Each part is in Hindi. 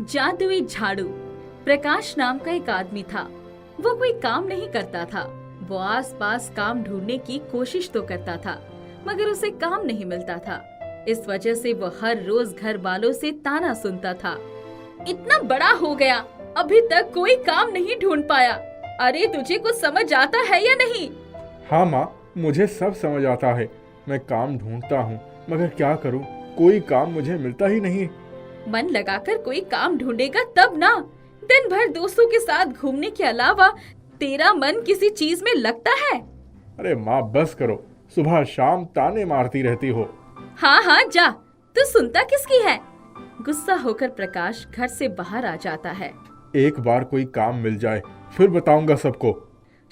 जादुई झाड़ू। प्रकाश नाम का एक आदमी था। वो कोई काम नहीं करता था। वो आसपास काम ढूंढने की कोशिश तो करता था, मगर उसे काम नहीं मिलता था। इस वजह से वो हर रोज घर वालों से ताना सुनता था। इतना बड़ा हो गया, अभी तक कोई काम नहीं ढूंढ पाया। अरे तुझे कुछ समझ आता है या नहीं? हाँ माँ, मुझे सब समझ आता है। मैं काम ढूंढता हूँ, मगर क्या करूँ, कोई काम मुझे मिलता ही नहीं। मन लगाकर कोई काम ढूंढेगा तब ना। दिन भर दोस्तों के साथ घूमने के अलावा तेरा मन किसी चीज में लगता है? अरे माँ बस करो, सुबह शाम ताने मारती रहती हो। हाँ हाँ जा, तू सुनता किसकी है? गुस्सा होकर प्रकाश घर से बाहर आ जाता है। एक बार कोई काम मिल जाए, फिर बताऊंगा सबको।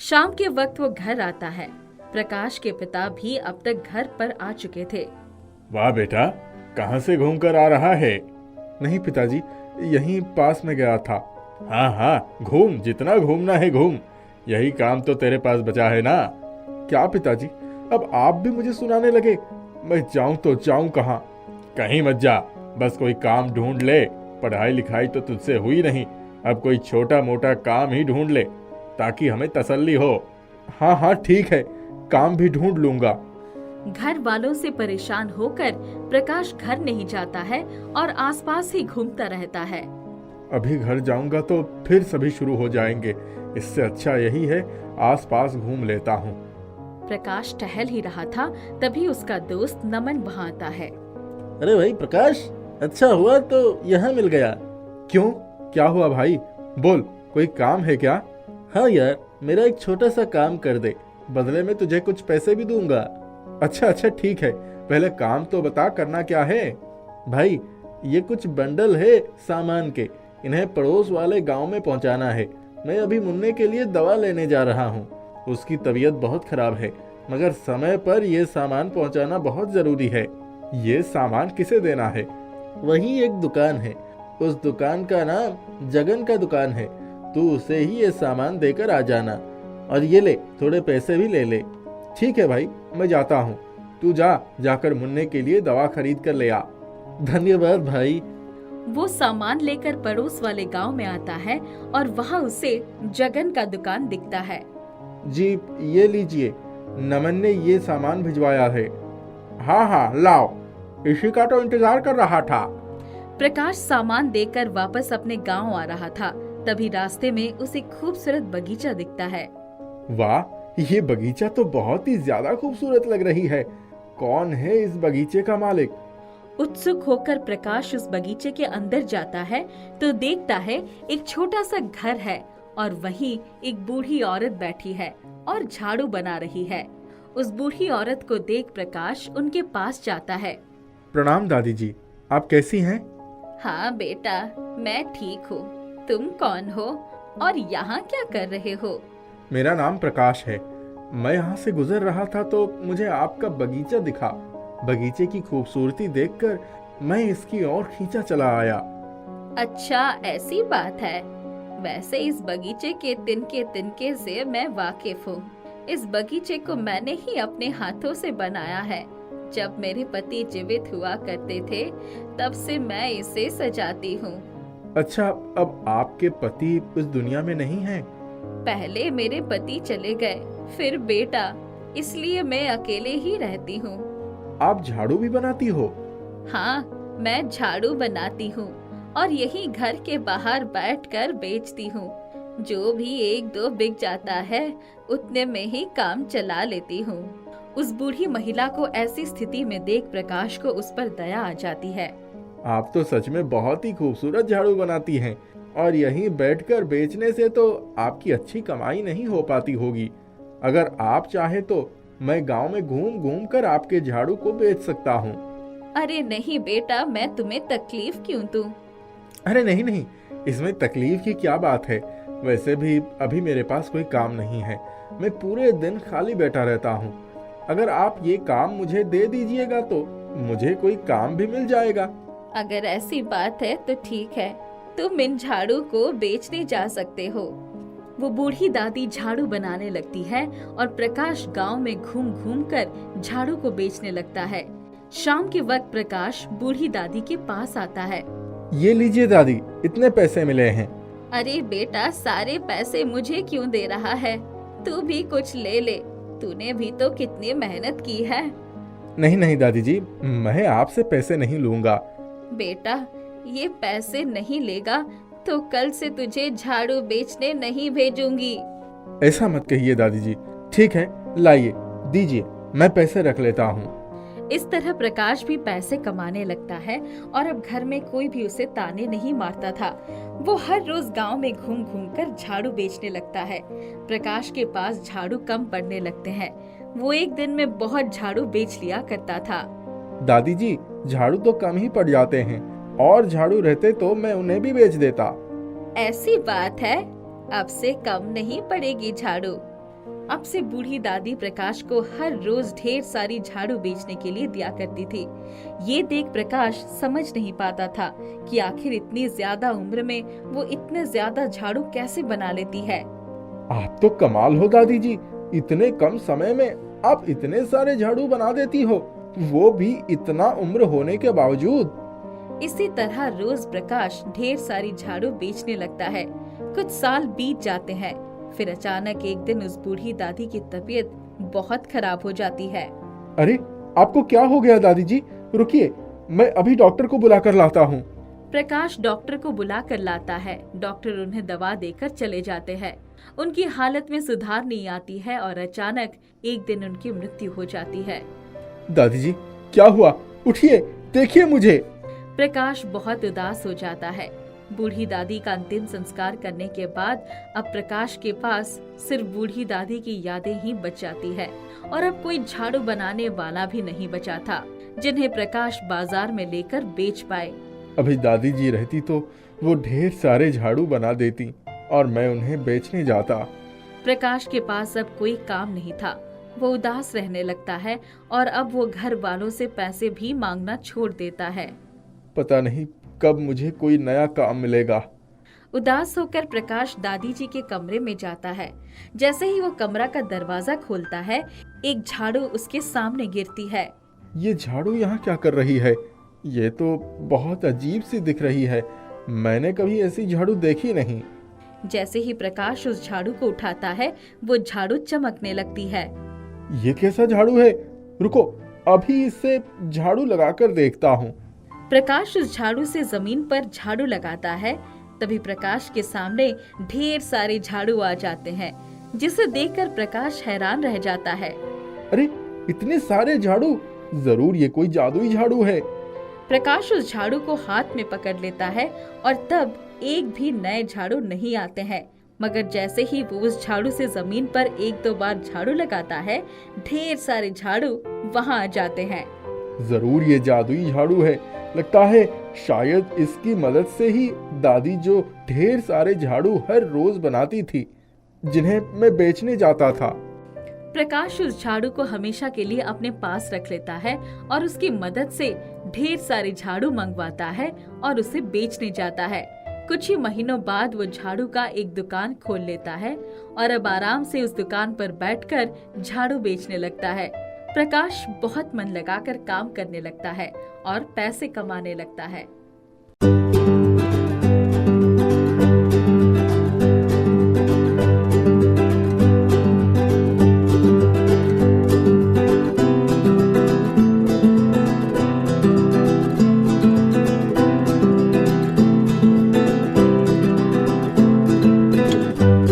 शाम के वक्त वो घर आता है। प्रकाश के पिता भी अब तक घर पर आ चुके थे। वाह बेटा, कहाँ से घूम कर आ रहा है? नहीं पिताजी, यहीं पास में गया था। हाँ हाँ, घूम, जितना घूमना है घूम। यही काम तो तेरे पास बचा है ना। क्या पिताजी, अब आप भी मुझे सुनाने लगे? मैं जाऊं तो जाऊं कहाँ? कहीं मत जा, बस कोई काम ढूंढ ले। पढ़ाई लिखाई तो तुझसे हुई नहीं, अब कोई छोटा मोटा काम ही ढूंढ ले ताकि हमें तसल्ली हो। हाँ हाँ ठीक है, काम भी ढूंढ लूंगा। घर वालों से परेशान होकर प्रकाश घर नहीं जाता है और आसपास ही घूमता रहता है। अभी घर जाऊंगा तो फिर सभी शुरू हो जाएंगे। इससे अच्छा यही है, आसपास घूम लेता हूँ। प्रकाश टहल ही रहा था, तभी उसका दोस्त नमन वहाँ आता है। अरे भाई प्रकाश, अच्छा हुआ तो यहाँ मिल गया। क्यों, क्या हुआ भाई? बोल, कोई काम है क्या? हाँ यार, मेरा एक छोटा सा काम कर दे, बदले में तुझे कुछ पैसे भी दूंगा। अच्छा अच्छा ठीक है, पहले काम तो बता, करना क्या है? भाई, ये कुछ बंडल है सामान के, इन्हें पड़ोस वाले गांव में पहुंचाना है। मैं अभी मुन्ने के लिए दवा लेने जा रहा हूँ। उसकी तबीयत बहुत खराब है, मगर समय पर यह सामान पहुंचाना बहुत जरूरी है। ये सामान किसे देना है? वही एक दुकान है, उस दुकान का नाम जगन का दुकान है। तू उसे ही ये सामान देकर आ जाना, और ये ले, थोड़े पैसे भी ले ले। ठीक है भाई, मैं जाता हूँ। तू जाकर मुन्ने के लिए दवा खरीद कर ले आ। धन्यवाद भाई। वो सामान लेकर पड़ोस वाले गांव में आता है और वहाँ उसे जगन का दुकान दिखता है। जी ये लीजिए, नमन ने ये सामान भिजवाया है। हाँ हाँ लाओ, इसी का तो इंतजार कर रहा था। प्रकाश सामान देकर वापस अपने गांव आ रहा था, तभी रास्ते में उसे खूबसूरत बगीचा दिखता है। वाह, ये बगीचा तो बहुत ही ज्यादा खूबसूरत लग रही है। कौन है इस बगीचे का मालिक? उत्सुक होकर प्रकाश उस बगीचे के अंदर जाता है तो देखता है एक छोटा सा घर है और वहीं एक बूढ़ी औरत बैठी है और झाड़ू बना रही है। उस बूढ़ी औरत को देख प्रकाश उनके पास जाता है। प्रणाम दादी जी, आप कैसी हैं? हाँ बेटा, मैं ठीक हूँ। तुम कौन हो और यहाँ क्या कर रहे हो? मेरा नाम प्रकाश है। मैं यहाँ से गुजर रहा था तो मुझे आपका बगीचा दिखा। बगीचे की खूबसूरती देखकर मैं इसकी ओर खींचा चला आया। अच्छा ऐसी बात है। वैसे इस बगीचे के तिनके से मैं वाकिफ हूँ। इस बगीचे को मैंने ही अपने हाथों से बनाया है। जब मेरे पति जीवित हुआ करते थे, तब से मैं इसे सजाती हूँ। अच्छा, अब आपके पति इस दुनिया में नहीं हैं? पहले मेरे पति चले गए, फिर बेटा, इसलिए मैं अकेले ही रहती हूँ। आप झाड़ू भी बनाती हो? हाँ, मैं झाड़ू बनाती हूँ और यही घर के बाहर बैठकर बेचती हूँ। जो भी एक दो बिक जाता है, उतने में ही काम चला लेती हूँ। उस बूढ़ी महिला को ऐसी स्थिति में देख प्रकाश को उस पर दया आ जाती है। आप तो सच में बहुत ही खूबसूरत झाड़ू बनाती हैं, और यहीं बैठकर बेचने से तो आपकी अच्छी कमाई नहीं हो पाती होगी। अगर आप चाहे तो मैं गांव में घूम घूम कर आपके झाड़ू को बेच सकता हूँ। अरे नहीं बेटा, मैं तुम्हें तकलीफ क्यों दूं? अरे नहीं नहीं, इसमें तकलीफ की क्या बात है। वैसे भी अभी मेरे पास कोई काम नहीं है, मैं पूरे दिन खाली बैठा रहता हूँ। अगर आप ये काम मुझे दे दीजिएगा तो मुझे कोई काम भी मिल जाएगा। अगर ऐसी बात है तो ठीक है, तुम इन झाड़ू को बेचने जा सकते हो। वो बूढ़ी दादी झाड़ू बनाने लगती है और प्रकाश गांव में घूम घूम कर झाड़ू को बेचने लगता है। शाम के वक्त प्रकाश बूढ़ी दादी के पास आता है। ये लीजिए दादी, इतने पैसे मिले हैं। अरे बेटा, सारे पैसे मुझे क्यों दे रहा है? तू भी कुछ ले ले, तूने भी तो कितनी मेहनत की है। नहीं नहीं दादी जी, मैं आपसे पैसे नहीं लूंगा। बेटा, ये पैसे नहीं लेगा तो कल से तुझे झाड़ू बेचने नहीं भेजूंगी। ऐसा मत कहिए दादी जी। ठीक है, लाइए, दीजिए, मैं पैसे रख लेता हूँ। इस तरह प्रकाश भी पैसे कमाने लगता है और अब घर में कोई भी उसे ताने नहीं मारता था। वो हर रोज गांव में घूम घूम कर झाड़ू बेचने लगता है। प्रकाश के पास झाड़ू कम पड़ने लगते हैं। वो एक दिन में बहुत झाड़ू बेच लिया करता था। दादी जी, झाड़ू तो कम ही पड़ जाते हैं, और झाड़ू रहते तो मैं उन्हें भी बेच देता। ऐसी बात है, अब से कम नहीं पड़ेगी झाड़ू। अब से बूढ़ी दादी प्रकाश को हर रोज ढेर सारी झाड़ू बेचने के लिए दिया करती थी। ये देख प्रकाश समझ नहीं पाता था कि आखिर इतनी ज्यादा उम्र में वो इतने ज्यादा झाड़ू कैसे बना लेती है। आप तो कमाल हो दादी जी, इतने कम समय में आप इतने सारे झाड़ू बना देती हो, वो भी इतना उम्र होने के बावजूद। इसी तरह रोज प्रकाश ढेर सारी झाड़ू बेचने लगता है। कुछ साल बीत जाते हैं। फिर अचानक एक दिन उस बूढ़ी दादी की तबीयत बहुत खराब हो जाती है। अरे, आपको क्या हो गया दादी जी? रुकिए, मैं अभी डॉक्टर को बुला कर लाता हूँ। प्रकाश डॉक्टर को बुला कर लाता है। डॉक्टर उन्हें दवा देकर चले जाते हैं। उनकी हालत में सुधार नहीं आती है और अचानक एक दिन उनकी मृत्यु हो जाती है। दादी जी, क्या हुआ? उठिए, देखिए मुझे। प्रकाश बहुत उदास हो जाता है। बूढ़ी दादी का अंतिम संस्कार करने के बाद अब प्रकाश के पास सिर्फ बूढ़ी दादी की यादें ही बच जाती है और अब कोई झाड़ू बनाने वाला भी नहीं बचा था जिन्हें प्रकाश बाजार में लेकर बेच पाए। अभी दादी जी रहती तो वो ढेर सारे झाड़ू बना देती और मैं उन्हें बेचने जाता। प्रकाश के पास अब कोई काम नहीं था। वो उदास रहने लगता है और अब वो घर वालों से पैसे भी मांगना छोड़ देता है। पता नहीं कब मुझे कोई नया काम मिलेगा। उदास होकर प्रकाश दादी जी के कमरे में जाता है। जैसे ही वो कमरा का दरवाजा खोलता है, एक झाड़ू उसके सामने गिरती है। ये झाड़ू यहाँ क्या कर रही है? ये तो बहुत अजीब सी दिख रही है। मैंने कभी ऐसी झाड़ू देखी नहीं। जैसे ही प्रकाश उस झाड़ू को उठाता है, वो झाड़ू चमकने लगती है। ये कैसा झाड़ू है? रुको, अभी इससे झाड़ू लगाकर देखता हूँ। प्रकाश उस झाड़ू से जमीन पर झाड़ू लगाता है। तभी प्रकाश के सामने ढेर सारे झाड़ू आ जाते हैं, जिसे देखकर प्रकाश हैरान रह जाता है। अरे, इतने सारे झाड़ू! जरूर ये कोई जादुई झाड़ू है। प्रकाश उस झाड़ू को हाथ में पकड़ लेता है और तब एक भी नए झाड़ू नहीं आते हैं। मगर जैसे ही वो उस झाड़ू से जमीन पर एक दो बार झाड़ू लगाता है, ढेर सारे झाड़ू वहाँ आ जाते हैं। जरूर ये जादुई झाड़ू है। लगता है शायद इसकी मदद से ही दादी जो ढेर सारे झाड़ू हर रोज बनाती थी, जिन्हें मैं बेचने जाता था। प्रकाश उस झाड़ू को हमेशा के लिए अपने पास रख लेता है और उसकी मदद से ढेर सारे झाड़ू मंगवाता है और उसे बेचने जाता है। कुछ ही महीनों बाद वो झाड़ू का एक दुकान खोल लेता है और अब आराम से उस दुकान पर बैठकर झाड़ू बेचने लगता है। प्रकाश बहुत मन लगाकर काम करने लगता है और पैसे कमाने लगता है।